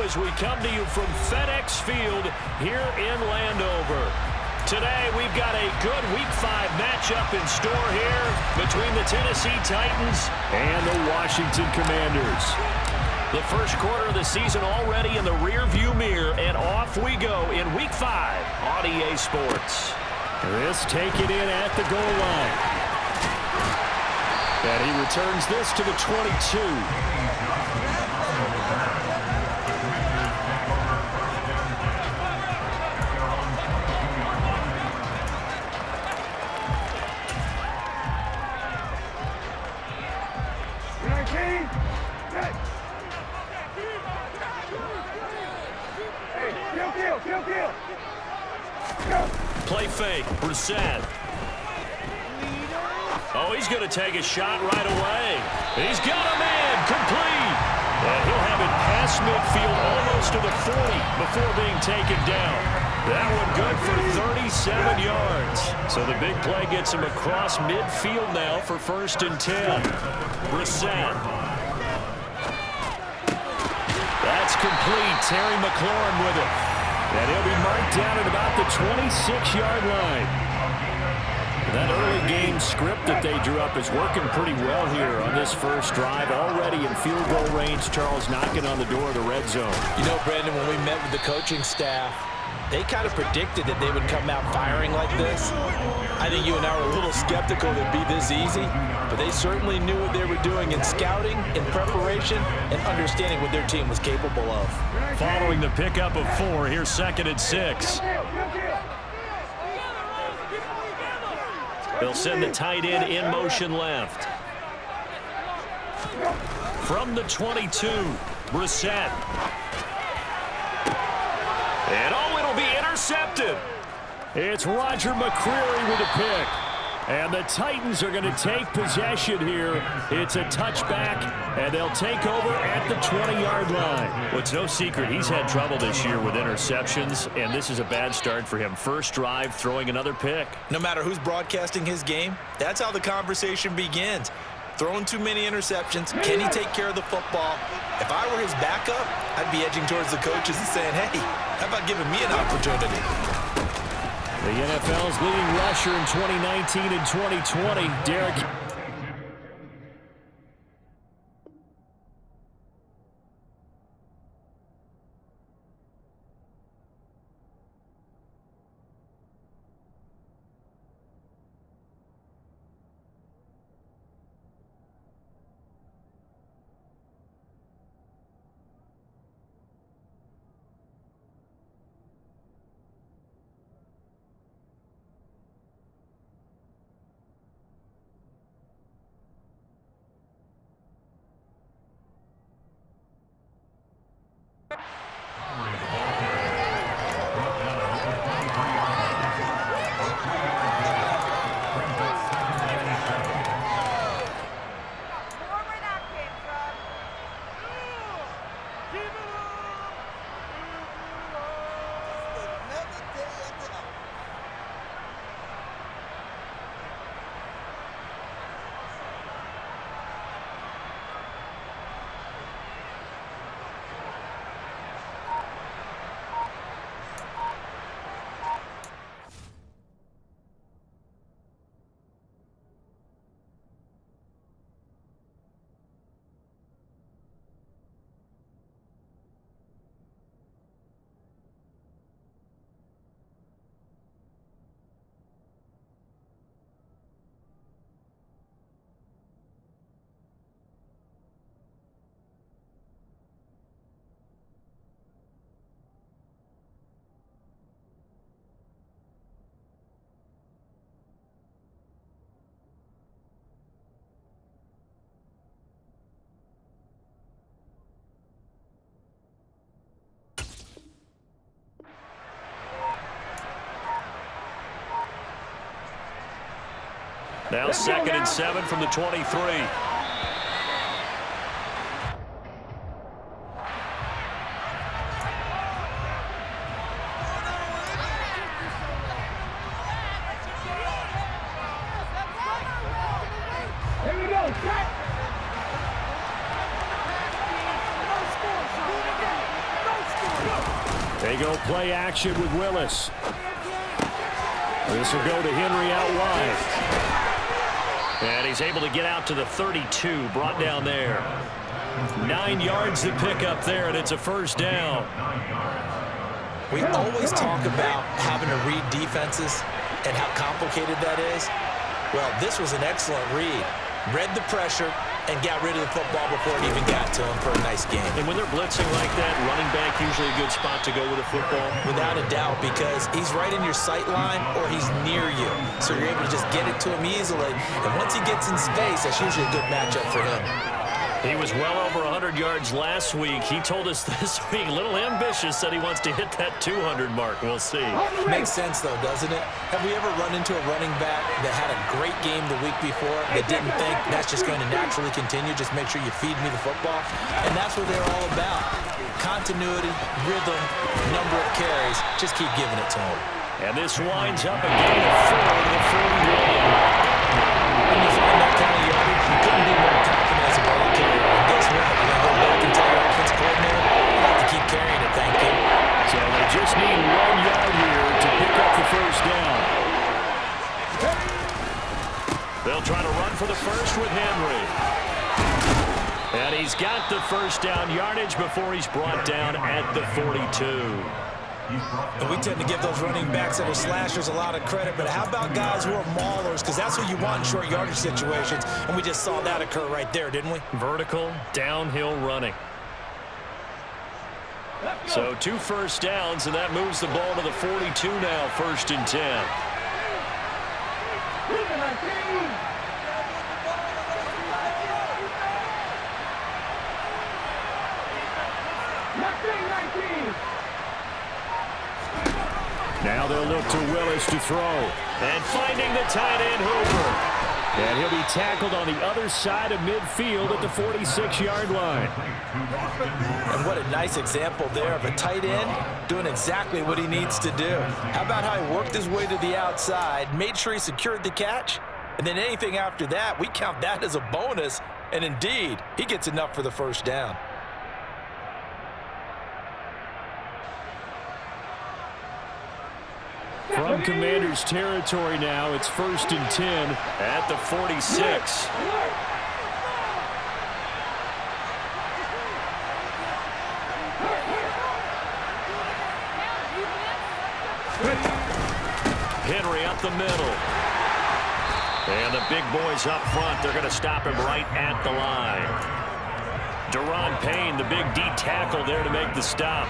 as we come to you from FedEx Field here in Landover. Today, we've got a good Week 5 matchup in store here between the Tennessee Titans and the Washington Commanders. The first quarter of the season already in the rearview mirror, and off we go in Week 5 on EA Sports. This taken in at the goal line. And he returns this to the 22. Play fake, Brissett. Oh, he's going to take a shot right away. He's got a man, complete. And he'll have it past midfield almost to the 40 before being taken down. That one good for 37 yards. So the big play gets him across midfield now for 1st and 10. Brissett. That's complete. Terry McLaurin with it. And he'll be marked down at about the 26-yard line. That early game script that they drew up is working pretty well here on this first drive. Already in field goal range, Charles knocking on the door of the red zone. You know, Brandon, when we met with the coaching staff, they kind of predicted that they would come out firing like this. I think you and I were a little skeptical that it'd be this easy, but they certainly knew what they were doing in scouting, in preparation, and understanding what their team was capable of. Following the pickup of 4, here's 2nd and 6. They'll send the tight end in motion left. From the 22, Brissett. And oh, it'll be intercepted. It's Roger McCreary with a pick. And the Titans are going to take possession here. It's a touchback, and they'll take over at the 20-yard line. Well, it's no secret he's had trouble this year with interceptions, and this is a bad start for him. First drive, throwing another pick. No matter who's broadcasting his game, that's how the conversation begins. Throwing too many interceptions, can he take care of the football? If I were his backup, I'd be edging towards the coaches and saying, hey, how about giving me an opportunity? The NFL's leading rusher in 2019 and 2020, Derek. Now 2nd and 7 from the 23. They go play action with Willis. This will go to Henry out wide. And he's able to get out to the 32, brought down there. 9 yards to pick up there, and it's a first down. We always talk about having to read defenses and how complicated that is. Well, this was an excellent read. Read the pressure and got rid of the football before it even got to him for a nice game. And when they're blitzing like that, running back usually a good spot to go with a football? Without a doubt, because he's right in your sight line or he's near you. So you're able to just get it to him easily. And once he gets in space, that's usually a good matchup for him. He was well over 100 yards last week. He told us this week, a little ambitious, said he wants to hit that 200 mark. We'll see. Makes sense, though, doesn't it? Have we ever run into a running back that had a great game the week before that didn't think that's just going to naturally continue? Just make sure you feed me the football. And that's what they're all about. Continuity, rhythm, number of carries. Just keep giving it to him. And this winds up a gain of 4 to the 41. When you find that kind of yardage, you couldn't be more confident as a ball carrier. And guess what? You're going to go back and tell your offensive coordinator, you have to keep carrying it, thank you. So they just need 1 yard here to pick up the first down. They'll try to run for the first with Henry. And he's got the first down yardage before he's brought down at the 42. And we tend to give those running backs that are slashers a lot of credit, but how about guys who are maulers? Because that's what you want in short yardage situations, and we just saw that occur right there, didn't we? Vertical, downhill running. So 2 first downs, and that moves the ball to the 42 now, 1st and 10. Now they'll look to Willis to throw. And finding the tight end, Hoover. And he'll be tackled on the other side of midfield at the 46-yard line. And what a nice example there of a tight end doing exactly what he needs to do. How about how he worked his way to the outside, made sure he secured the catch, and then anything after that, we count that as a bonus. And indeed, he gets enough for the first down. From Commander's territory now, it's 1st and 10 at the 46. Henry up the middle. And the big boys up front, they're going to stop him right at the line. Deron Payne, the big D tackle there to make the stop.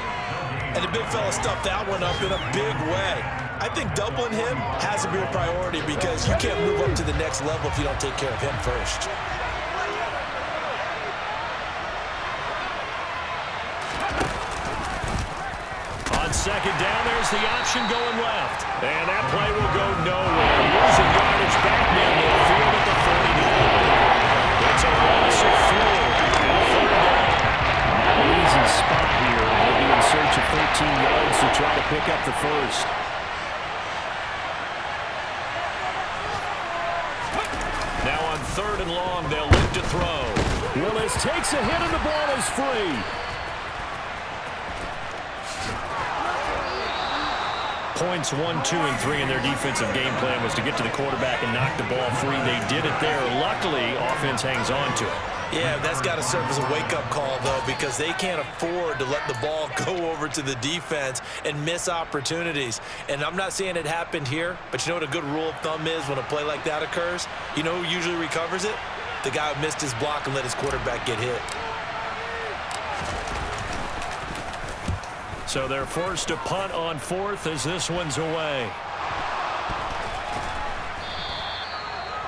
And the big fella stuffed that one up in a big way. I think doubling him has to be a priority because you can't move up to the next level if you don't take care of him first. On 2nd down, there's the option going left. And that play will go nowhere. Losing yardage back near midfield at the 49. It's a loss of 4. An easy spot here. They'll be in search of 13 yards to try to pick up the first. Now on 3rd and long, they'll look to throw. Willis takes a hit and the ball is free. Points 1, 2, and 3 in their defensive game plan was to get to the quarterback and knock the ball free. They did it there. Luckily, offense hangs on to it. Yeah, that's got to serve as a wake-up call, though, because they can't afford to let the ball go over to the defense and miss opportunities. And I'm not saying it happened here, but you know what a good rule of thumb is when a play like that occurs? You know who usually recovers it? The guy who missed his block and let his quarterback get hit. So they're forced to punt on 4th as this one's away.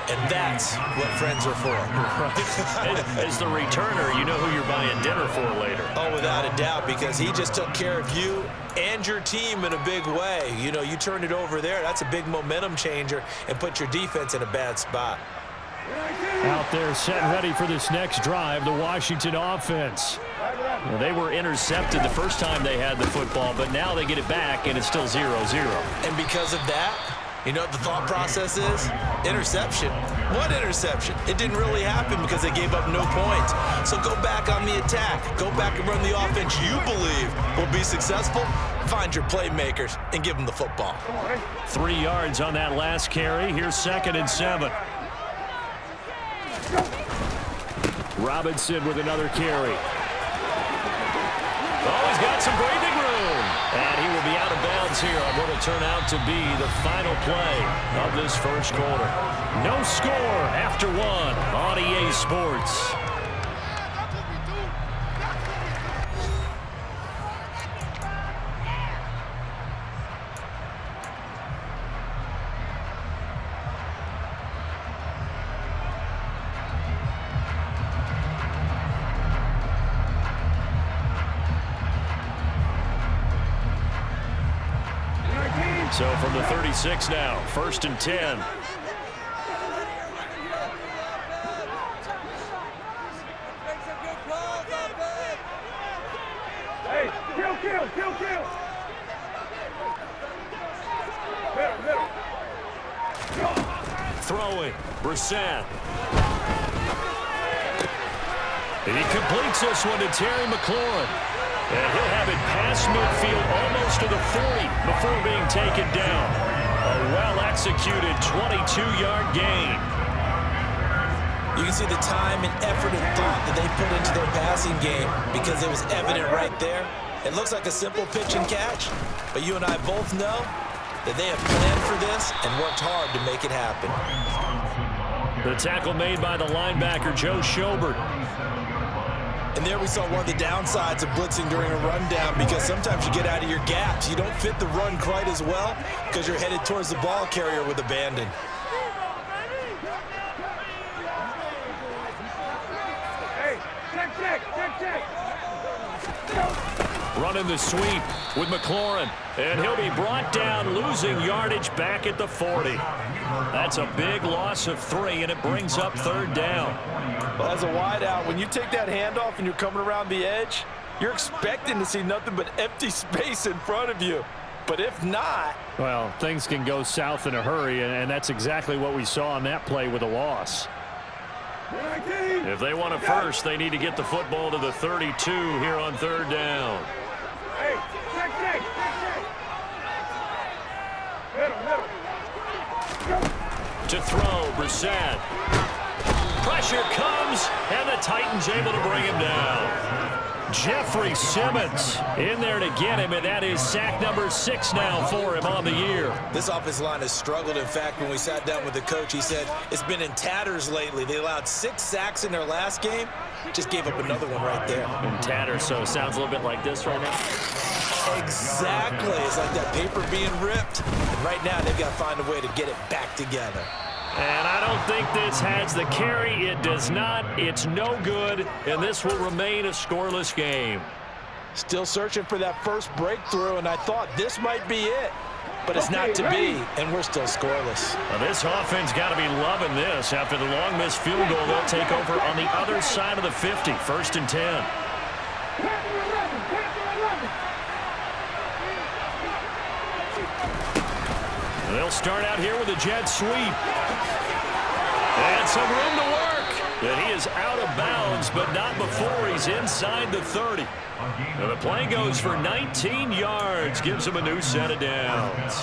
And that's what friends are for. Right. As the returner, you know who you're buying dinner for later. Oh, without a doubt, because he just took care of you and your team in a big way. You know, you turned it over there. That's a big momentum changer and put your defense in a bad spot. Out there set ready for this next drive, the Washington offense. Well, they were intercepted the first time they had the football, but now they get it back, and it's still 0-0. And because of that, you know what the thought process is? Interception. What interception? It didn't really happen because they gave up no points. So go back on the attack. Go back and run the offense you believe will be successful, find your playmakers and give them the football. 3 yards on that last carry. Here's 2nd and 7. Robinson with another carry. Oh, he's got some breathing room. And he will be out of bounds here on what will turn out to be the final play of this first quarter. No score after 1 on EA Sports. So from the 36 now, 1st and 10. Hey, kill. Middle. Throwing, Brissett. And he completes this one to Terry McLaurin. And he'll have it past midfield almost to the 40 before being taken down. A well-executed 22-yard gain. You can see the time and effort and thought that they put into their passing game because it was evident right there. It looks like a simple pitch and catch, but you and I both know that they have planned for this and worked hard to make it happen. The tackle made by the linebacker, Joe Schobert. And there we saw one of the downsides of blitzing during a rundown because sometimes you get out of your gaps. You don't fit the run quite as well because you're headed towards the ball carrier with abandon. Hey, check. Running the sweep with McLaurin. And he'll be brought down, losing yardage back at the 40. That's a big loss of 3, and it brings up 3rd down. Well, as a wideout, when you take that handoff and you're coming around the edge, you're expecting to see nothing but empty space in front of you. But if not... Well, things can go south in a hurry, and that's exactly what we saw on that play with a loss. If they want a first, they need to get the football to the 32 here on 3rd down. Hey, check. Middle. To throw, Brissett. Pressure comes, and the Titans able to bring him down. Jeffrey Simmons in there to get him, and that is sack number 6 now for him on the year. This offensive line has struggled. In fact, when we sat down with the coach, he said it's been in tatters lately. They allowed 6 sacks in their last game. Just gave up another one right there. In tatters, so it sounds a little bit like this right now. Exactly. It's like that paper being ripped. And right now, they've got to find a way to get it back together. And I don't think this has the carry. It does not. It's no good, and this will remain a scoreless game. Still searching for that first breakthrough, and I thought this might be it. But it's not to be, and we're still scoreless. Now this offense got to be loving this. After the long missed field goal, they'll take over on the other side of the 50, 1st and 10. They'll start out here with a jet sweep. And some room to work. And he is out of bounds, but not before he's inside the 30. And the play goes for 19 yards, gives him a new set of downs.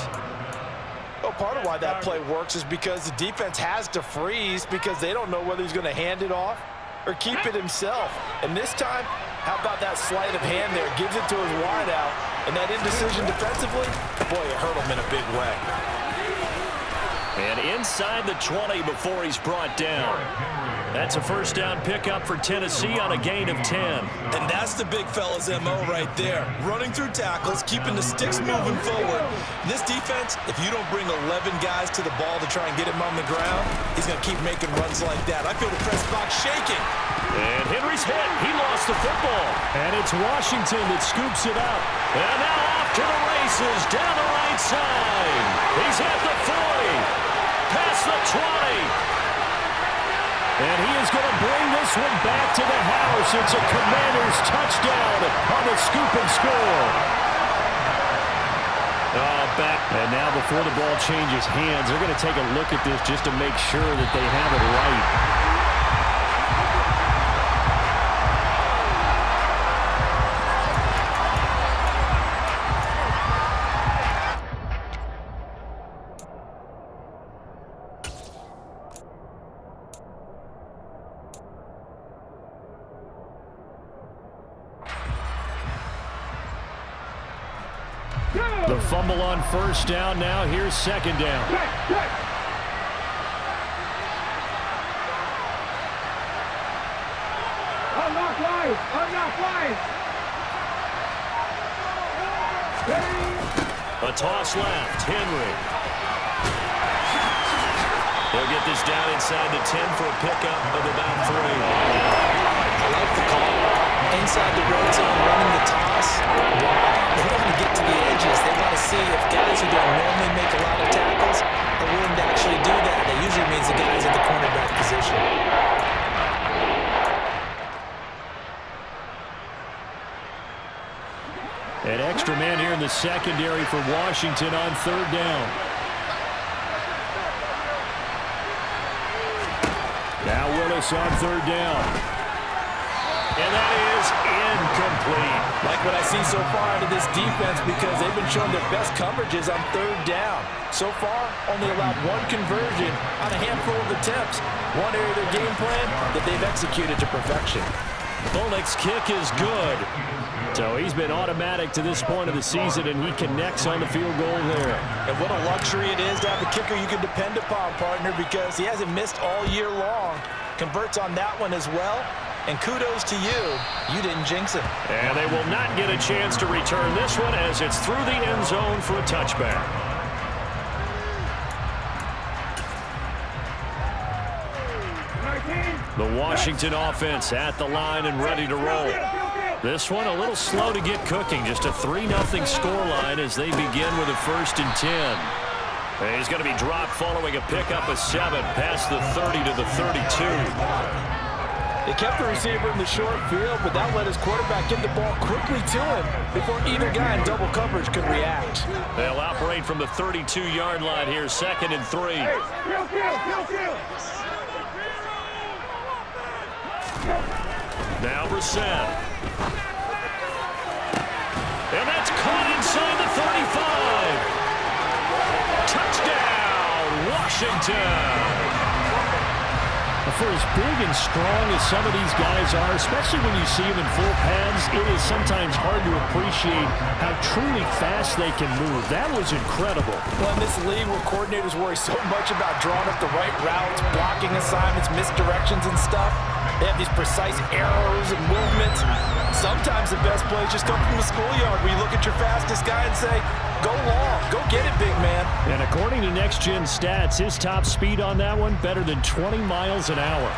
Well, part of why that play works is because the defense has to freeze because they don't know whether he's going to hand it off or keep it himself. And this time, how about that sleight of hand there? Gives it to his wideout. And that indecision defensively, boy, it hurt him in a big way. And inside the 20 before he's brought down. That's a first down pickup for Tennessee on a gain of 10. And that's the big fella's MO right there. Running through tackles, keeping the sticks moving forward. This defense, if you don't bring 11 guys to the ball to try and get him on the ground, he's going to keep making runs like that. I feel the press box shaking. And Henry's hit. He lost the football. And it's Washington that scoops it up. And now off to the races down the right side. He's at the 40. Past the 20. And he is going to bring this one back to the house. It's a Commanders touchdown on the scoop and score. Back. And now before the ball changes hands, they're going to take a look at this just to make sure that they have it right. The fumble on first down. Now here's second down. Unlock line! Unlock line! A toss left. Henry. He'll get this down inside the 10 for a pickup of about 3. I like the call. Inside the red zone, running the toss. They want to get to the edges. They want to see if guys who don't normally make a lot of tackles are willing to actually do that. That usually means the guys at the cornerback position. An extra man here in the secondary for Washington on third down. Now Willis on third down. And that is incomplete. Like what I see so far out of this defense, because they've been showing their best coverages on third down. So far, only allowed 1 conversion on a handful of attempts. One area of their game plan that they've executed to perfection. Bolnick's kick is good. So he's been automatic to this point of the season, and he connects on the field goal there. And what a luxury it is to have a kicker you can depend upon, partner, because he hasn't missed all year long. Converts on that one as well. And kudos to you. You didn't jinx him. And they will not get a chance to return this one as it's through the end zone for a touchback. The Washington offense at the line and ready to roll. This one a little slow to get cooking. Just a 3-0 scoreline as they begin with a 1st and 10. And he's going to be dropped following a pickup of 7 past the 30 to the 32. They kept the receiver in the short field, but that let his quarterback get the ball quickly to him before either guy in double coverage could react. They'll operate from the 32-yard line here, 2nd and 3. Now Brissett. And that's caught inside the 35. Touchdown, Washington. For as big and strong as some of these guys are, especially when you see them in full pads, it is sometimes hard to appreciate how truly fast they can move. That was incredible. Well, in this league where coordinators worry so much about drawing up the right routes, blocking assignments, misdirections and stuff, they have these precise arrows and movements. Sometimes the best plays just come from the schoolyard where you look at your fastest guy and say, go long, go get it, big man. And according to Next Gen Stats, his top speed on that one, better than 20 miles an hour.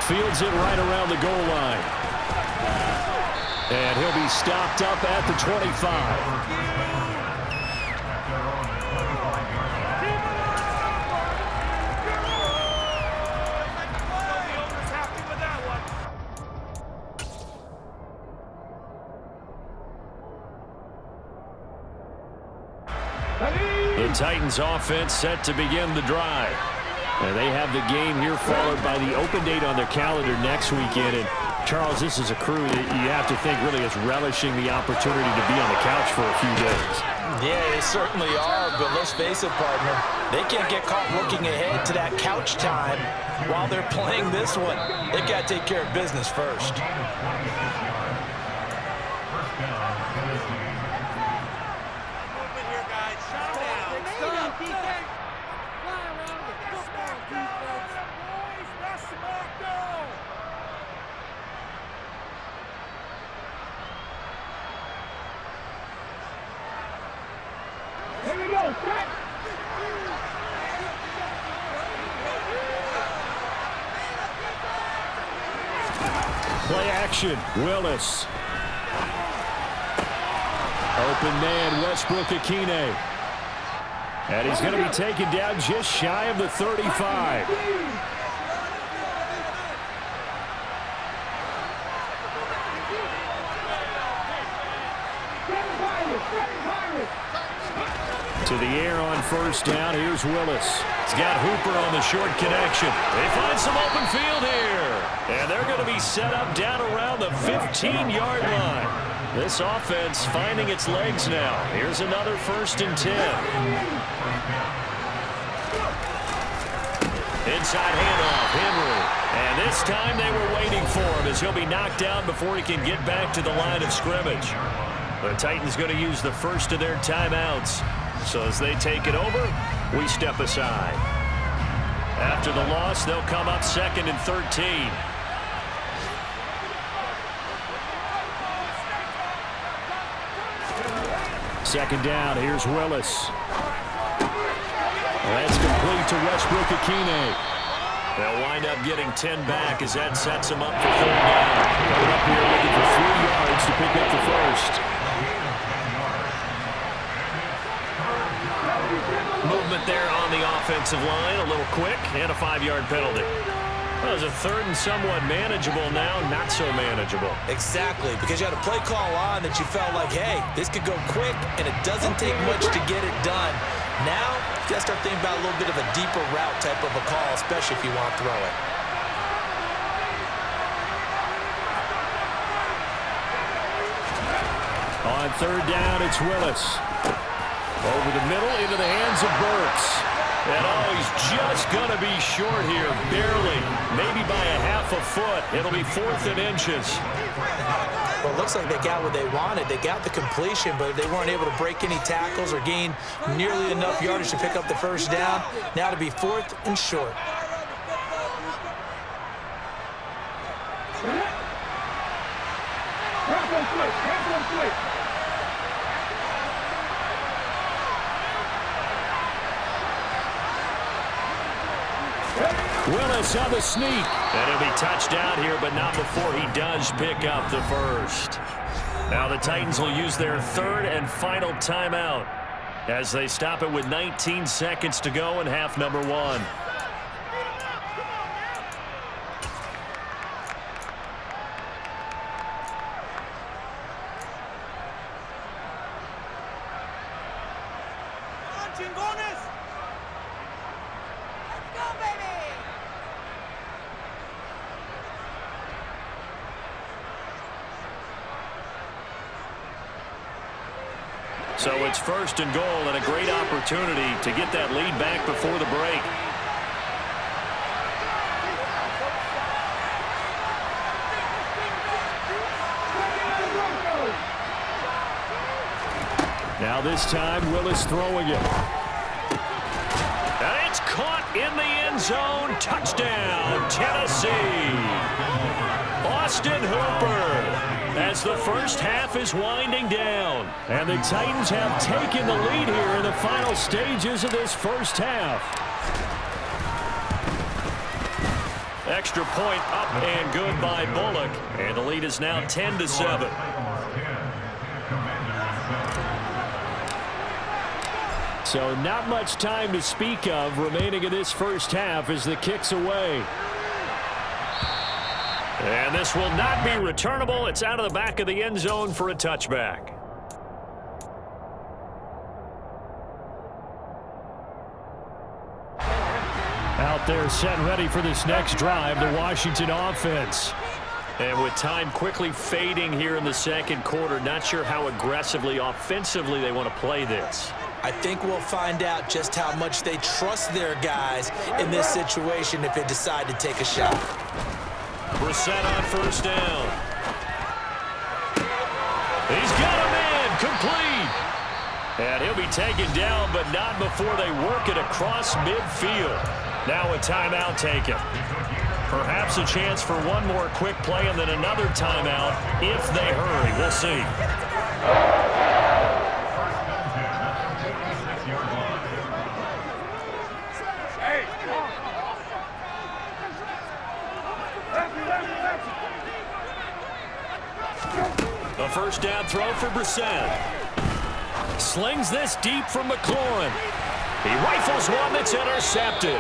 Fields it right around the goal line. And he'll be stopped up at the 25. The Titans offense set to begin the drive. And they have the game here followed by the open date on their calendar next weekend. And Charles, this is a crew that you have to think really is relishing the opportunity to be on the couch for a few days. Yeah, they certainly are, but let's face it, partner. They can't get caught looking ahead to that couch time while they're playing this one. They've got to take care of business first. Play action, Willis. Open man, Westbrook-Ikhine. And he's going to be taken down just shy of the 35. To the air on first down. Here's Willis. He's got Hooper on the short connection. They find some open field here. And they're going to be set up down around the 15-yard line. This offense finding its legs now. Here's another 1st and 10. Inside handoff, Henry. And this time they were waiting for him as he'll be knocked down before he can get back to the line of scrimmage. The Titans going to use the first of their timeouts. So as they take it over, we step aside. After the loss, they'll come up 2nd and 13. Second down, here's Willis. That's complete to Westbrook-Ikhine. They'll wind up getting 10 back as that sets them up for 3rd down. Coming up here looking for 3 yards to pick up the first. Movement there on the offensive line, a little quick, and a 5-yard penalty. That was a 3rd and somewhat manageable, now not so manageable. Exactly, because you had a play call on that you felt like, hey, this could go quick, and it doesn't take much to get it done. Now, you got to start thinking about a little bit of a deeper route type of a call, especially if you want to throw it. On 3rd down, it's Willis. Over the middle, into the hands of Burks. And he's just going to be short here, barely. Maybe by a half a foot. It'll be 4th and inches. Well, it looks like they got what they wanted. They got the completion, but they weren't able to break any tackles or gain nearly enough yardage to pick up the first down. Now to be 4th and short. Willis on the sneak. And he'll be touched down here, but not before he does pick up the first. Now the Titans will use their 3rd and final timeout as they stop it with 19 seconds to go in half number 1. So it's 1st and goal and a great opportunity to get that lead back before the break. Now this time, Willis throwing it. And it's caught in the end zone. Touchdown, Tennessee. Austin Hooper. As the first half is winding down. And the Titans have taken the lead here in the final stages of this first half. Extra point up and good by Bullock. And the lead is now 10-7. So not much time to speak of remaining in this first half as the kick's away. And this will not be returnable. It's out of the back of the end zone for a touchback. Out there set and ready for this next drive, the Washington offense. And with time quickly fading here in the second quarter, not sure how aggressively, offensively they want to play this. I think we'll find out just how much they trust their guys in this situation if they decide to take a shot. Brissett on 1st down. He's got a man, complete. And he'll be taken down, but not before they work it across midfield. Now a timeout taken. Perhaps a chance for one more quick play and then another timeout if they hurry. We'll see. A first down throw for Brissett. Slings this deep from McLaurin. He rifles one that's intercepted.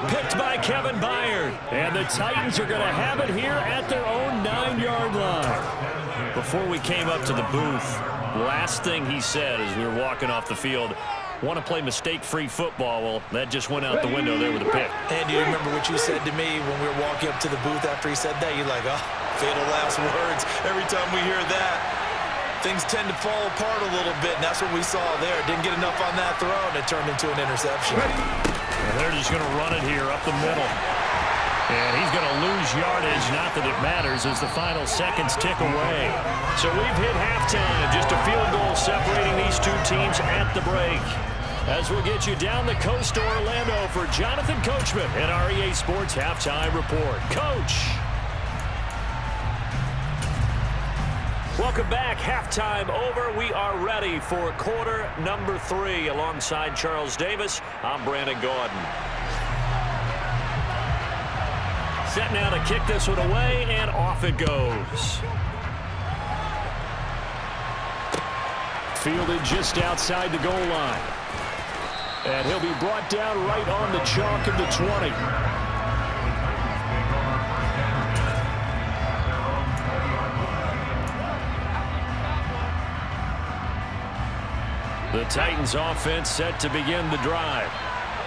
Picked by Kevin Byard. And the Titans are going to have it here at their own 9-yard line. Before we came up to the booth, last thing he said as we were walking off the field, want to play mistake-free football. Well, that just went out the window there with a pick. And do you remember what you said to me when we were walking up to the booth after he said that? You're like, oh, fatal last words. Every time we hear that, things tend to fall apart a little bit, and that's what we saw there. Didn't get enough on that throw, and it turned into an interception. And they're just going to run it here up the middle. And he's going to lose yardage, not that it matters, as the final seconds tick away. So we've hit halftime. Just a field goal separating these two teams at the break. As we'll get you down the coast to Orlando for Jonathan Coachman at our EA Sports Halftime Report. Coach. Welcome back. Halftime over. We are ready for quarter number 3. Alongside Charles Davis, I'm Brandon Gaudin. Set now to kick this one away, and off it goes. Fielded just outside the goal line. And he'll be brought down right on the chalk of the 20. The Titans offense set to begin the drive.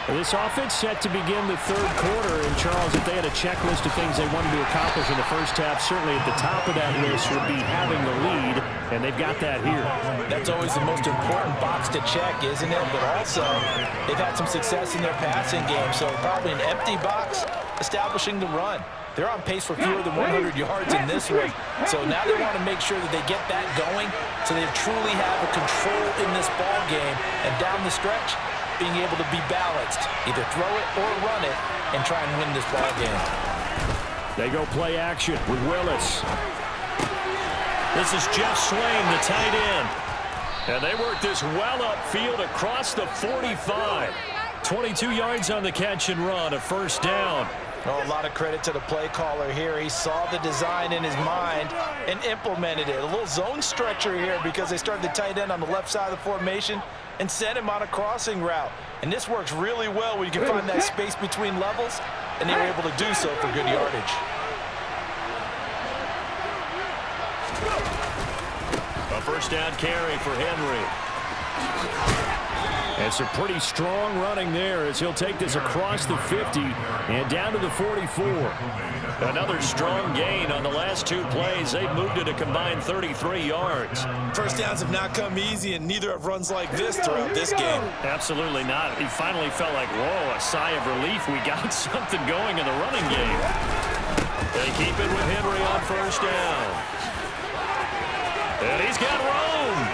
This offense set to begin the third quarter. And, Charles, if they had a checklist of things they wanted to accomplish in the first half, certainly at the top of that list would be having the lead, and they've got that here. That's always the most important box to check, isn't it? But also, they've had some success in their passing game, so probably an empty box establishing the run. They're on pace for fewer than 100 yards in this one. So now they want to make sure that they get that going so they truly have a control in this ball game. And down the stretch, being able to be balanced, either throw it or run it, and try and win this ball game. They go play action with Willis. This is Jeff Swain, the tight end. And they work this well upfield across the 45. 22 yards on the catch and run, a first down. Oh, a lot of credit to the play caller here. He saw the design in his mind and implemented it. A little zone stretcher here because they started the tight end on the left side of the formation and sent him on a crossing route. And this works really well when you can find that space between levels, and they were able to do so for good yardage. A first down carry for Henry. And some pretty strong running there as he'll take this across the 50 and down to the 44. Another strong gain on the last 2 plays. They've moved it a combined 33 yards. First downs have not come easy, and neither have runs like this throughout this game. Absolutely not. He finally felt like, whoa, a sigh of relief. We got something going in the running game. They keep it with Henry on first down. And he's got room.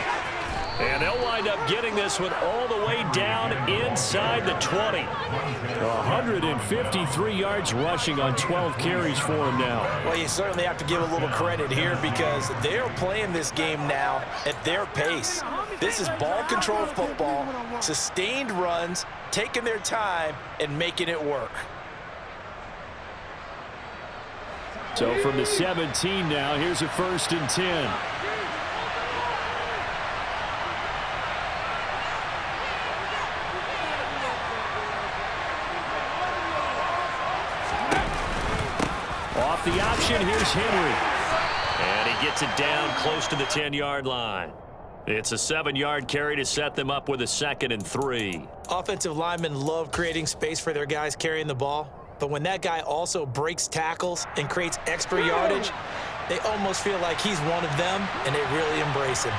And they'll wind up getting this one all the way down inside the 20. 153 yards rushing on 12 carries for him now. Well, you certainly have to give a little credit here because they're playing this game now at their pace. This is ball control football, sustained runs, taking their time, and making it work. So from the 17 now, here's a 1st and 10. Off the option, here's Henry. And he gets it down close to the 10-yard line. It's a 7-yard carry to set them up with a 2nd and 3. Offensive linemen love creating space for their guys carrying the ball, but when that guy also breaks tackles and creates extra yardage, they almost feel like he's one of them, and they really embrace him.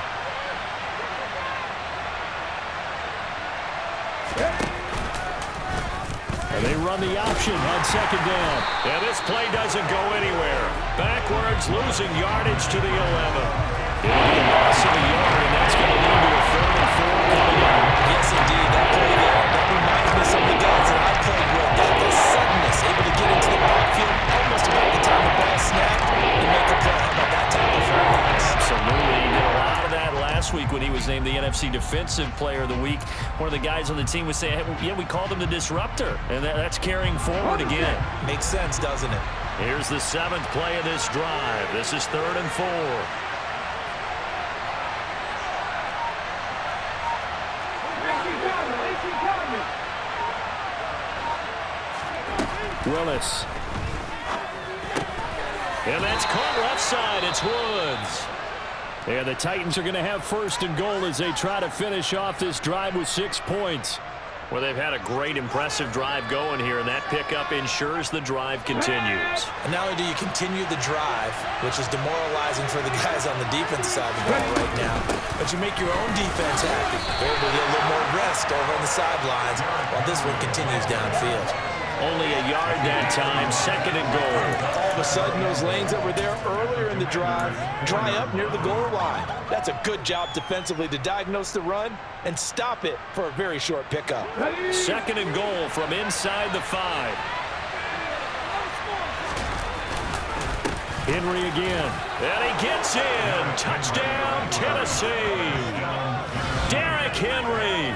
And they run the option on 2nd down. And this play doesn't go anywhere. Backwards, losing yardage to the 11. It'll be a loss of a yard, and that's going to lead to a 3rd and 4 coming up. Yes, indeed. That play there, that reminds me of some of the guys that I played with. The suddenness, able to get into the backfield almost about the time the ball snapped and make a play. How about that type of performance? Absolutely. He did a lot of that last week when he was named the NFC Defensive Player of the Week. One of the guys on the team was saying, hey, yeah, we called him the disruptor, and that's carrying forward again. Makes sense, doesn't it? Here's the 7th play of this drive. This is 3rd and 4. Willis. And that's caught left side. It's Woods. And the Titans are going to have 1st and goal as they try to finish off this drive with 6 points. Well, they've had a great, impressive drive going here, and that pickup ensures the drive continues. And not only do you continue the drive, which is demoralizing for the guys on the defensive side of the ball right now, but you make your own defense happy. They're able to get a little more rest over on the sidelines while this one continues downfield. Only a yard that time, 2nd and goal. All of a sudden, those lanes that were there earlier in the drive dry up near the goal line. That's a good job defensively to diagnose the run and stop it for a very short pickup. 2nd and goal from inside the 5. Henry again. And he gets in. Touchdown, Tennessee. Derrick Henry.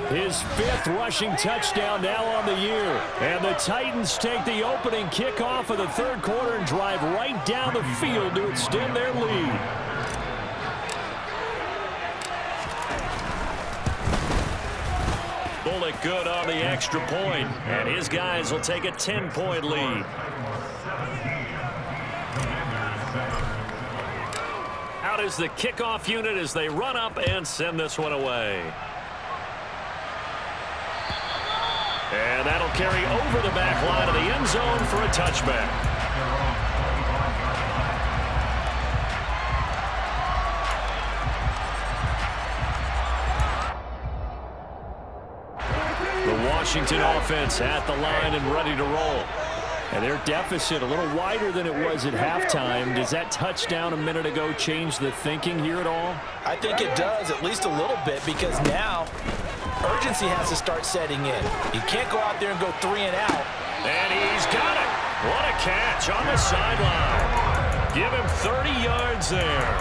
His 5th rushing touchdown now on the year. And the Titans take the opening kickoff of the 3rd quarter and drive right down the field to extend their lead. Bullock good on the extra point, and his guys will take a 10-point lead. Out is the kickoff unit as they run up and send this one away. And that'll carry over the back line of the end zone for a touchback. The Washington offense at the line and ready to roll. And their deficit a little wider than it was at halftime. Does that touchdown a minute ago change the thinking here at all? I think it does, at least a little bit, because now urgency has to start setting in. You can't go out there and go 3 and out. And he's got it. What a catch on the sideline. Give him 30 yards there.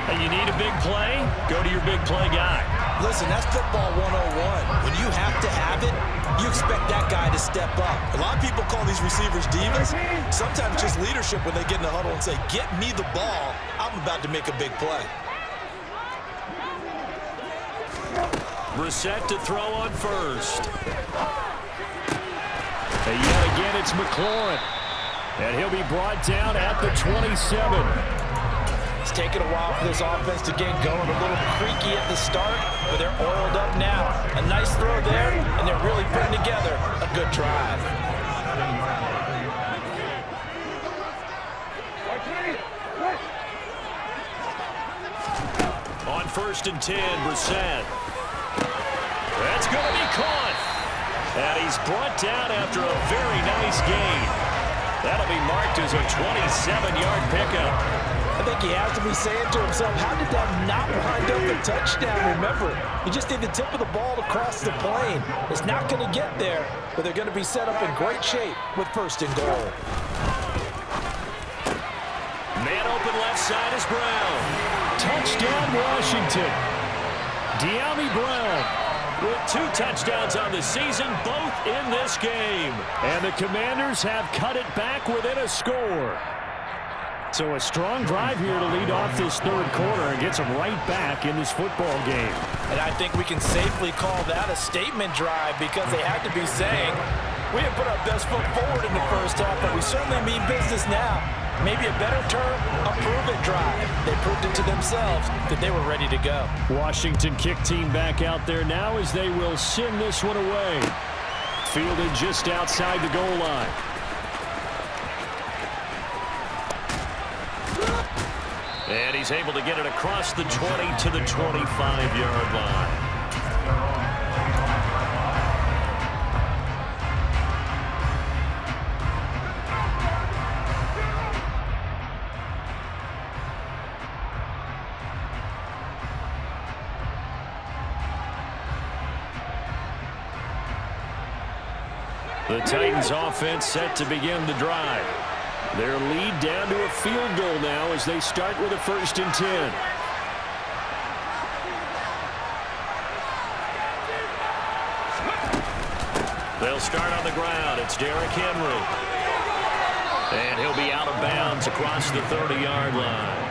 And you need a big play? Go to your big play guy. Listen, that's football 101. When you have to have it, you expect that guy to step up. A lot of people call these receivers divas. Sometimes just leadership when they get in the huddle and say, get me the ball. I'm about to make a big play. Brissett to throw on first. And yet again, it's McLaurin. And he'll be brought down at the 27. It's taken a while for this offense to get going. A little creaky at the start, but they're oiled up now. A nice throw there, and they're really putting together a good drive. On 1st and 10, Brissett. That's going to be caught. And he's brought down after a very nice gain. That'll be marked as a 27-yard pickup. I think he has to be saying to himself, how did that not wind up a touchdown? Remember, you just need the tip of the ball to cross the plane. It's not going to get there, but they're going to be set up in great shape with 1st and goal. Man open left side is Brown. Touchdown, Washington. De'Ami Brown With 2 touchdowns on the season, both in this game. And the Commanders have cut it back within a score. So a strong drive here to lead off this 3rd quarter and gets them right back in this football game. And I think we can safely call that a statement drive because they had to be saying, we have put our best foot forward in the 1st half, but we certainly mean business now. Maybe a better term, a prove-it drive. They proved it to themselves that they were ready to go. Washington kick team back out there now as they will send this one away. Fielded just outside the goal line. And he's able to get it across the 20 to the 25-yard line. The Titans offense set to begin the drive. Their lead down to a field goal now as they start with a 1st and 10. They'll start on the ground. It's Derrick Henry. And he'll be out of bounds across the 30-yard line.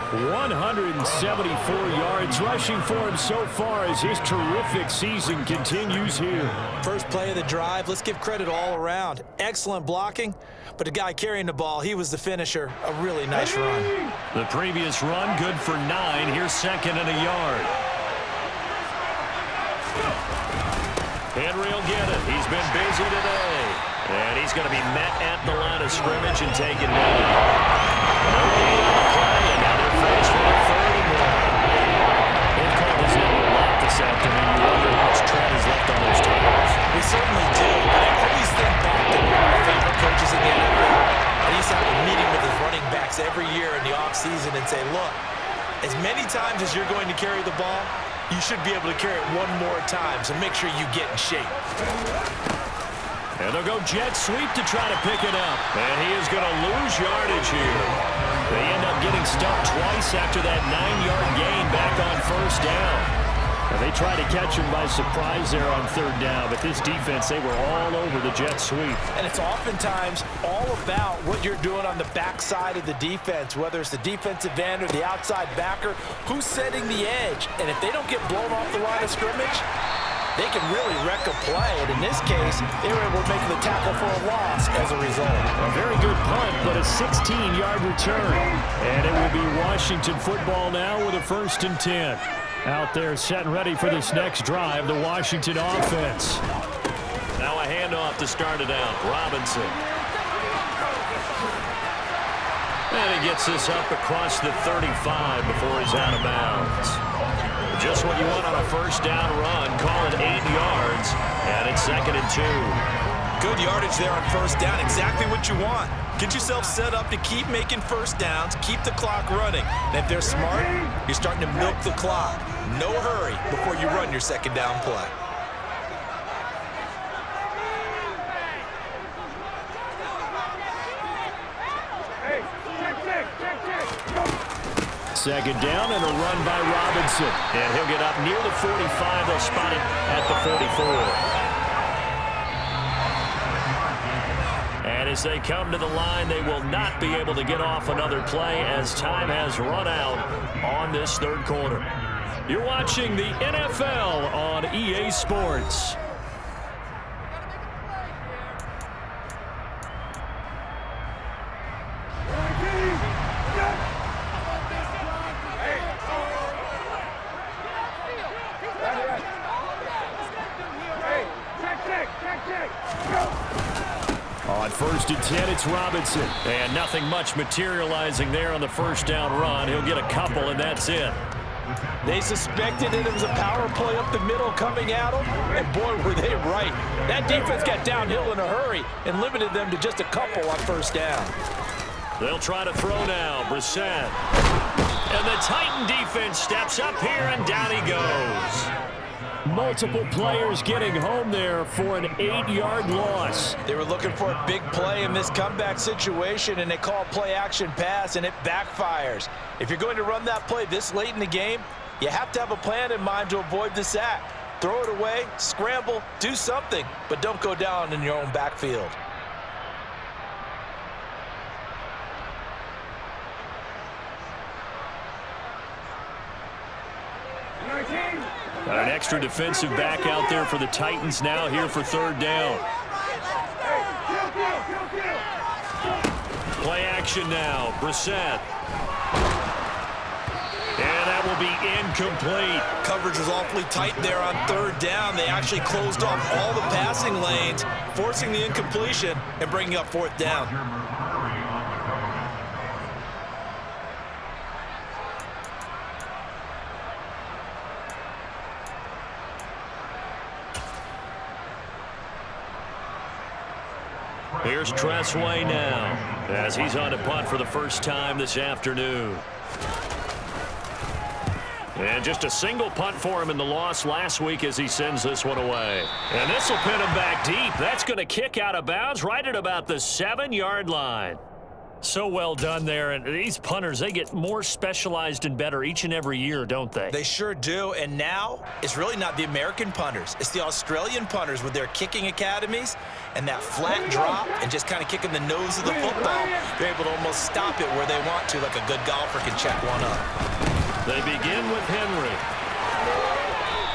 174 yards rushing for him so far as his terrific season continues here. First play of the drive, let's give credit all around. Excellent blocking, but the guy carrying the ball, he was the finisher. A really nice run. The previous run good for 9. Here's 2nd and a yard. Henry will get it. He's been busy today. And he's going to be met at the line of scrimmage and taken down. No lead on the play, and now they're faced with a 3rd and 1. They've called his number a lot this afternoon. You wonder how much tread is left on those tires. We certainly do, but I always think back times as you're going to carry the ball, you should be able to carry it one more time, so make sure you get in shape. And they'll go jet sweep to try to pick it up. And he is going to lose yardage here. They end up getting stuffed twice after that 9-yard gain back on first down. And they tried to catch him by surprise there on third down, but this defense, they were all over the jet sweep. And it's oftentimes all about what you're doing on the backside of the defense, whether it's the defensive end or the outside backer, who's setting the edge. And if they don't get blown off the line of scrimmage, they can really wreck a play. And in this case, they were able to make the tackle for a loss as a result. A very good punt, but a 16-yard return. And it will be Washington football now with a 1st and 10. Out there set and ready for this next drive, the Washington offense. Now a handoff to start it out. Robinson. And he gets this up across the 35 before he's out of bounds. Just what you want on a first down run. Call it 8 yards, and it's 2nd and 2. Good yardage there on first down. Exactly what you want. Get yourself set up to keep making first downs, keep the clock running. And if they're smart, you're starting to milk the clock. No hurry before you run your second down play. Second down and a run by Robinson. And he'll get up near the 45. They'll spot him at the 44. And as they come to the line, they will not be able to get off another play as time has run out on this third quarter. You're watching the NFL on EA Sports. On 1st and 10, it's Robinson. And nothing much materializing there on the first down run. He'll get a couple, and that's it. They suspected that it was a power play up the middle coming at them, and boy, were they right. That defense got downhill in a hurry and limited them to just a couple on first down. They'll try to throw now. Brissett. And the Titan defense steps up here, and down he goes. Multiple players getting home there for an 8-yard loss. They were looking for a big play in this comeback situation, and they call play-action pass, and it backfires. If you're going to run that play this late in the game, you have to have a plan in mind to avoid the sack. Throw it away, scramble, do something, but don't go down in your own backfield. An extra defensive back out there for the Titans now here for third down. Play action now. Brissett. And that will be incomplete. Coverage was awfully tight there on third down. They actually closed off all the passing lanes, forcing the incompletion and bringing up fourth down. Here's Tressway now as he's on to punt for the first time this afternoon. And just a single punt for him in the loss last week as he sends this one away. And this will pin him back deep. That's going to kick out of bounds right at about the 7-yard line. So well done there. And these punters, they get more specialized and better each and every year, don't they? They sure do. And now it's really not the American punters. It's the Australian punters with their kicking academies and that flat drop and just kind of kicking the nose of the football. They're able to almost stop it where they want to, like a good golfer can check one up. They begin with Henry.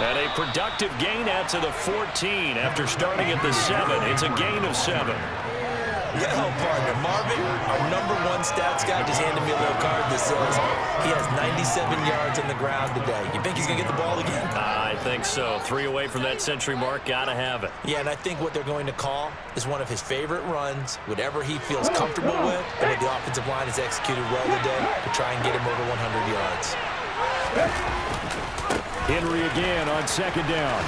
And a productive gain out to the 14 after starting at the 7. It's a gain of 7. Yeah, partner. Marvin, our #1 stats guy, just handed me a little card that says he has 97 yards on the ground today. You think he's going to get the ball again? I think so. 3 away from that century mark. Got to have it. Yeah, and I think what they're going to call is one of his favorite runs, whatever he feels comfortable with, and what the offensive line has executed well today to try and get him over 100 yards. Henry again on second down.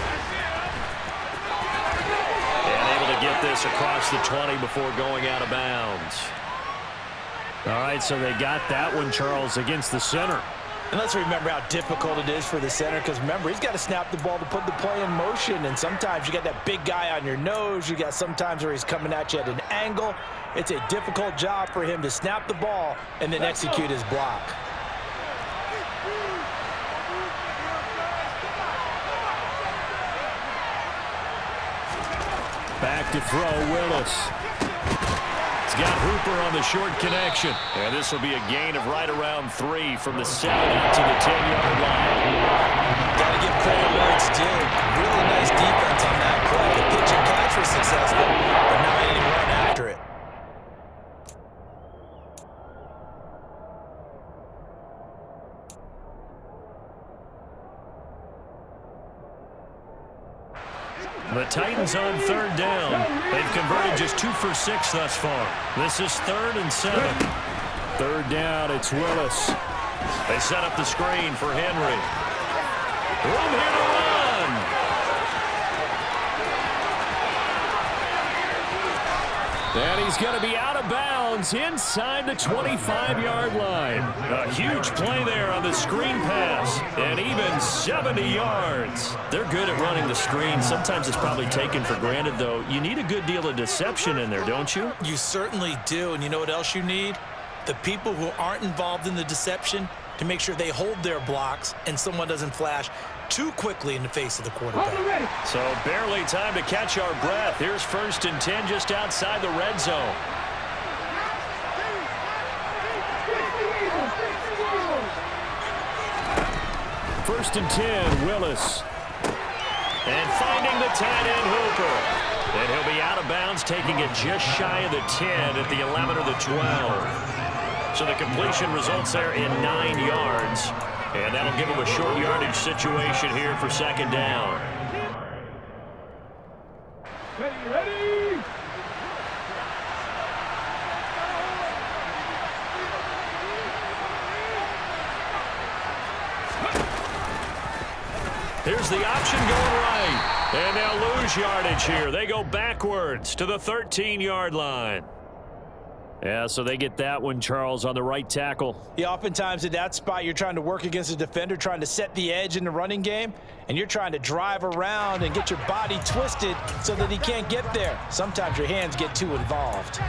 And able to get this across the 20 before going out of bounds. All right, so they got that one, Charles, against the center. And let's remember how difficult it is for the center, because remember, he's got to snap the ball to put the play in motion, and sometimes you got that big guy on your nose. You got sometimes where he's coming at you at an angle. It's a difficult job for him to snap the ball and then execute his block. Back to throw, Willis. He's got Hooper on the short connection. And this will be a gain of right around 3 from the 7 out to the 10-yard line. Got to give credit where it's due. Really nice defense on that play. The pitch and catch was successful, but now he didn't run after it. The Titans on 3rd down. They've converted just 2 for 6 thus far. This is 3rd and 7. 3rd down, it's Willis. They set up the screen for Henry. Room here to run. And he's going to be out of bounds inside the 25-yard line. A huge play there on the screen pass, and even 70 yards. They're good at running the screen. Sometimes it's probably taken for granted, though. You need a good deal of deception in there, don't you? You certainly do, and you know what else you need? The people who aren't involved in the deception to make sure they hold their blocks and someone doesn't flash too quickly in the face of the quarterback. So barely time to catch our breath. Here's 1st and 10 just outside the red zone. First and 10, Willis. And finding the tight end, Hooper. And he'll be out of bounds, taking it just shy of the 10 at the 11 or the 12. So the completion results there in 9 yards. And that'll give him a short yardage situation here for 2nd down. Ready! Here's the option going right. And they'll lose yardage here. They go backwards to the 13-yard line. Yeah, so they get that one, Charles, on the right tackle. Yeah, oftentimes at that spot, you're trying to work against a defender, trying to set the edge in the running game, and you're trying to drive around and get your body twisted so that he can't get there. Sometimes your hands get too involved.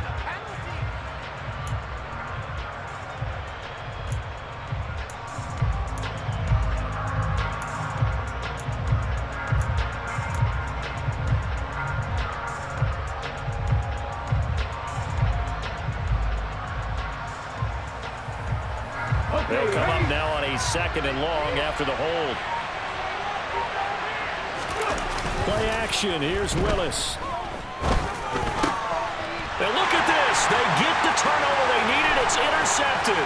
They'll come up now on a 2nd and long after the hold. Play action. Here's Willis. And look at this. They get the turnover they needed. It's intercepted.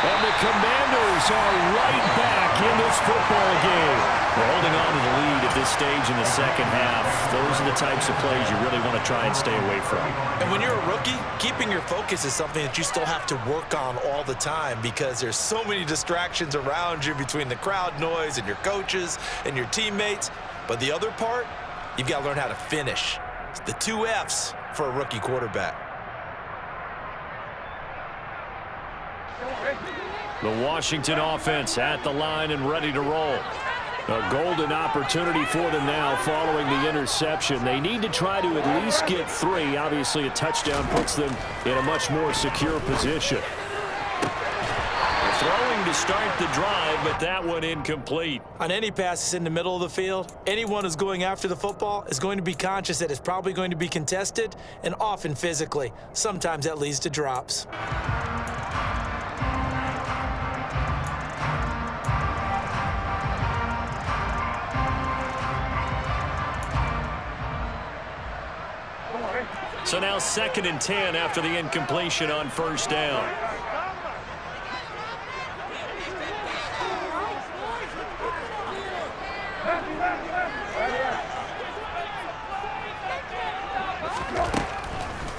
And the Commanders are right back in this football game. They're holding on to the lead at this stage in the 2nd half. Those are the types of plays you really want to try and stay away from. And when you're a rookie, keeping your focus is something that you still have to work on all the time, because there's so many distractions around you between the crowd noise and your coaches and your teammates. But the other part, you've got to learn how to finish. It's the 2 F's for a rookie quarterback. The Washington offense at the line and ready to roll. A golden opportunity for them now following the interception. They need to try to at least get 3. Obviously, a touchdown puts them in a much more secure position. Throwing to start the drive, but that one incomplete. On any passes in the middle of the field, anyone who's going after the football is going to be conscious that it's probably going to be contested, and often physically. Sometimes that leads to drops. So now 2nd and 10 after the incompletion on 1st down.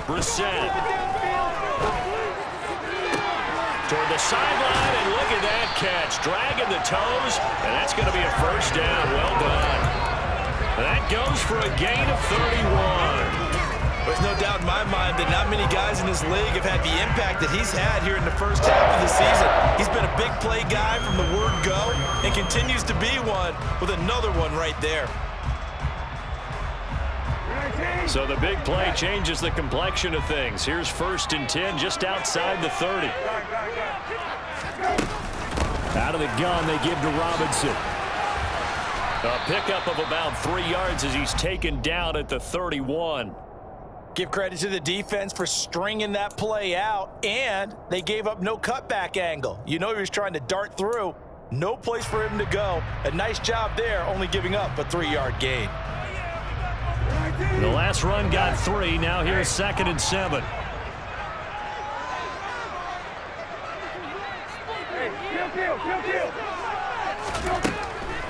Brissett. Toward the sideline, and look at that catch. Dragging the toes, and that's going to be a 1st down. Well done. That goes for a gain of 31. There's no doubt in my mind that not many guys in this league have had the impact that he's had here in the first half of the season. He's been a big play guy from the word go and continues to be one with another one right there. So the big play changes the complexion of things. Here's 1st and 10 just outside the 30. Out of the gun, they give to Robinson. A pickup of about 3 yards as he's taken down at the 31. Give credit to the defense for stringing that play out, and they gave up no cutback angle. You know he was trying to dart through. No place for him to go. A nice job there, only giving up a 3-yard gain. The last run got 3. Now here's 2nd and 7.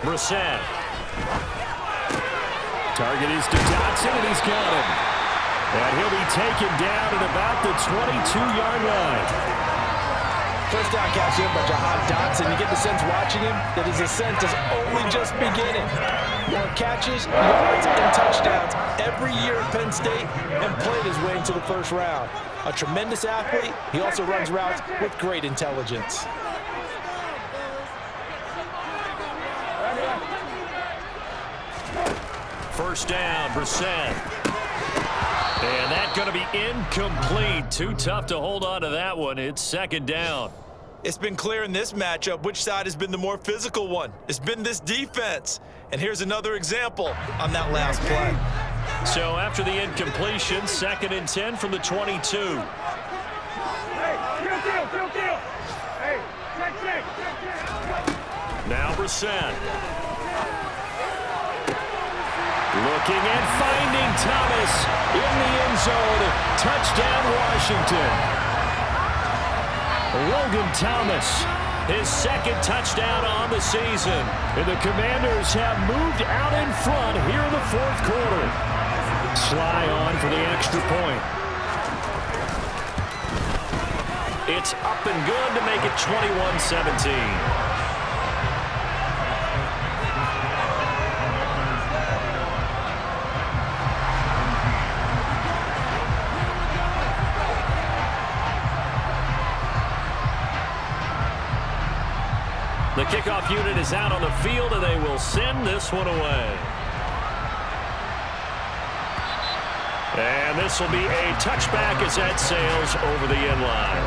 Brissett. Target is to Dotson, and he's got him. And he'll be taken down at about the 22-yard line. First down catch here by Jahan Dotson. You get the sense watching him that his ascent is only just beginning. More catches, yards, and touchdowns every year at Penn State, and played his way into the first round. A tremendous athlete. He also runs routes with great intelligence. First down, Brissett. And that's going to be incomplete. Too tough to hold on to that one. It's 2nd down. It's been clear in this matchup which side has been the more physical one. It's been this defense. And here's another example on that last play. So after the incompletion, 2nd and 10 from the 22. Now Brissett. Looking and finding Thomas in the end zone. Touchdown, Washington. Logan Thomas, his 2nd touchdown on the season. And the Commanders have moved out in front here in the 4th quarter. Sly on for the extra point. It's up and good to make it 21-17. The kickoff unit is out on the field, and they will send this one away. And this will be a touchback as that sails over the end line.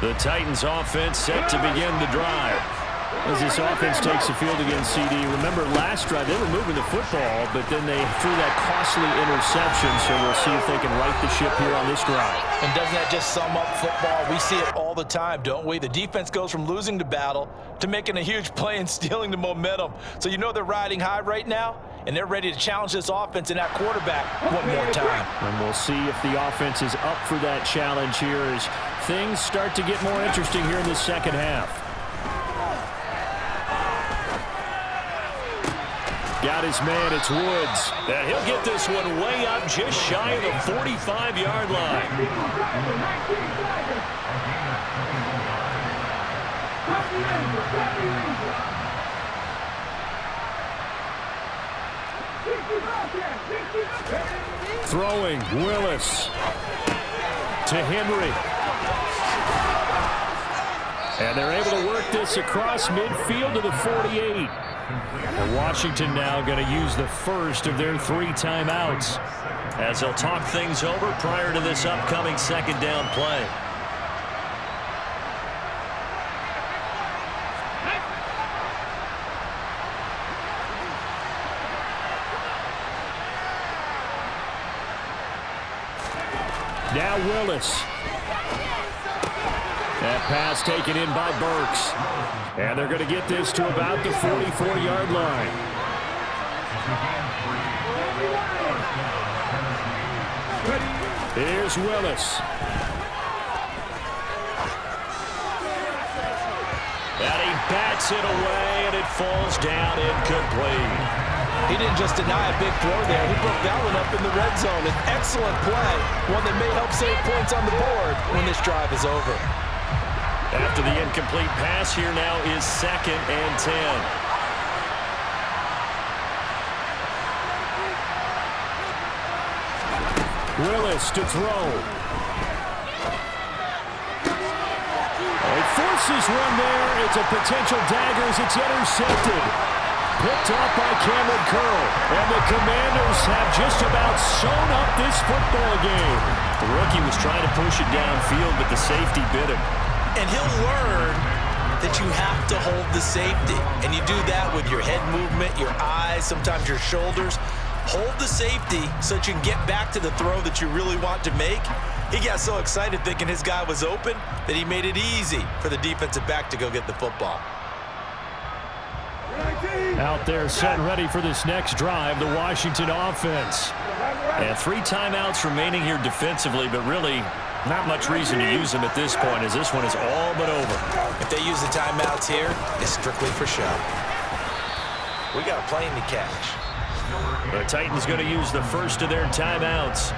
The Titans offense set to begin the drive. As this offense takes the field against CD, remember last drive they were moving the football, but then they threw that costly interception, so we'll see if they can right the ship here on this drive. And doesn't that just sum up football? We see it all the time, don't we? The defense goes from losing the battle to making a huge play and stealing the momentum. So you know they're riding high right now, and they're ready to challenge this offense and that quarterback one more time. And we'll see if the offense is up for that challenge here as things start to get more interesting here in the second half. Got his man, it's Woods. And he'll get this one way up just shy of the 45-yard line. Throwing, Willis to Henry. And they're able to work this across midfield to the 48. And Washington now going to use the first of their 3 timeouts as they'll talk things over prior to this upcoming 2nd down play. Now Willis. That pass taken in by Burks. And they're going to get this to about the 44-yard line. Here's Willis. And he bats it away, and it falls down incomplete. He didn't just deny a big throw there. He broke that one up in the red zone. An excellent play, one that may help save points on the board when this drive is over. After the incomplete pass, here now is 2nd and 10. Willis to throw. He forces one there. It's a potential dagger as it's intercepted. Picked off by Cameron Curl. And the Commanders have just about sewn up this football game. The rookie was trying to push it downfield, but the safety bit him. And he'll learn that you have to hold the safety. And you do that with your head movement, your eyes, sometimes your shoulders. Hold the safety so that you can get back to the throw that you really want to make. He got so excited thinking his guy was open that he made it easy for the defensive back to go get the football. Out there set ready for this next drive, the Washington offense. And 3 timeouts remaining here defensively, but really not much reason to use them at this point as this one is all but over. If they use the timeouts here, it's strictly for show. We got a plane to catch. The Titans going to use the first of their timeouts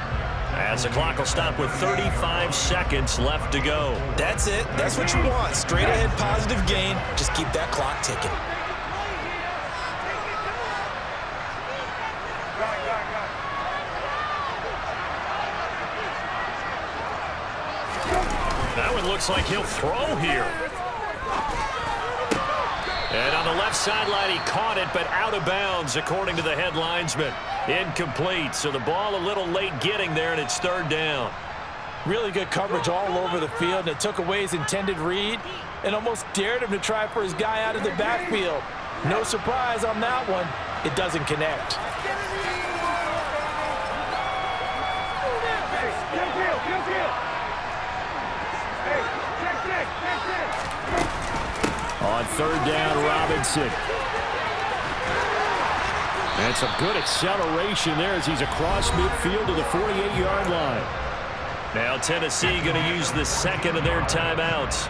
as the clock will stop with 35 seconds left to go. That's it. That's what you want. Straight ahead positive gain. Just keep that clock ticking. That one looks like he'll throw here. And on the left sideline, he caught it, but out of bounds, according to the head linesman. Incomplete, so the ball a little late getting there, and it's 3rd down. Really good coverage all over the field, and it took away his intended read and almost dared him to try for his guy out of the backfield. No surprise on that one. It doesn't connect. On 3rd down, Robinson. And some good acceleration there as he's across midfield to the 48-yard line. Now Tennessee going to use the 2nd of their timeouts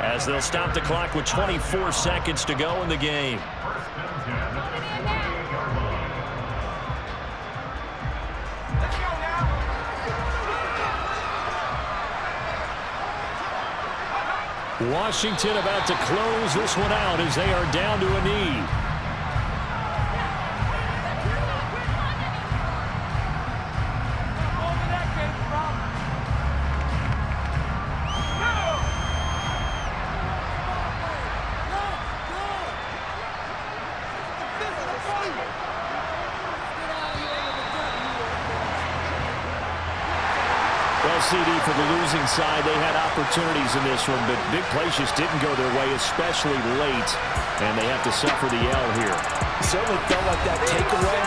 as they'll stop the clock with 24 seconds to go in the game. Washington about to close this one out as they are down to a knee. CD for the losing side. They had opportunities in this one, but big plays just didn't go their way, especially late, and they have to suffer the L here. It certainly felt like that takeaway,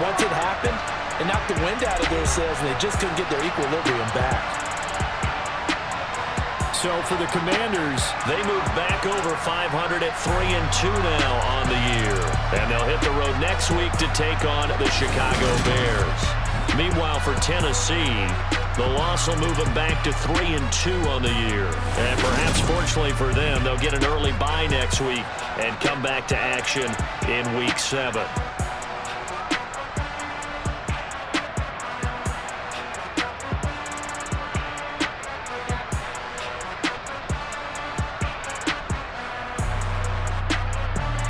once it happened, it knocked the wind out of their sails, and they just couldn't get their equilibrium back. So for the Commanders, they move back over 500 at 3-2 now on the year, and they'll hit the road next week to take on the Chicago Bears. Meanwhile, for Tennessee, the loss will move them back to 3-2 on the year. And perhaps fortunately for them, they'll get an early bye next week and come back to action in Week 7.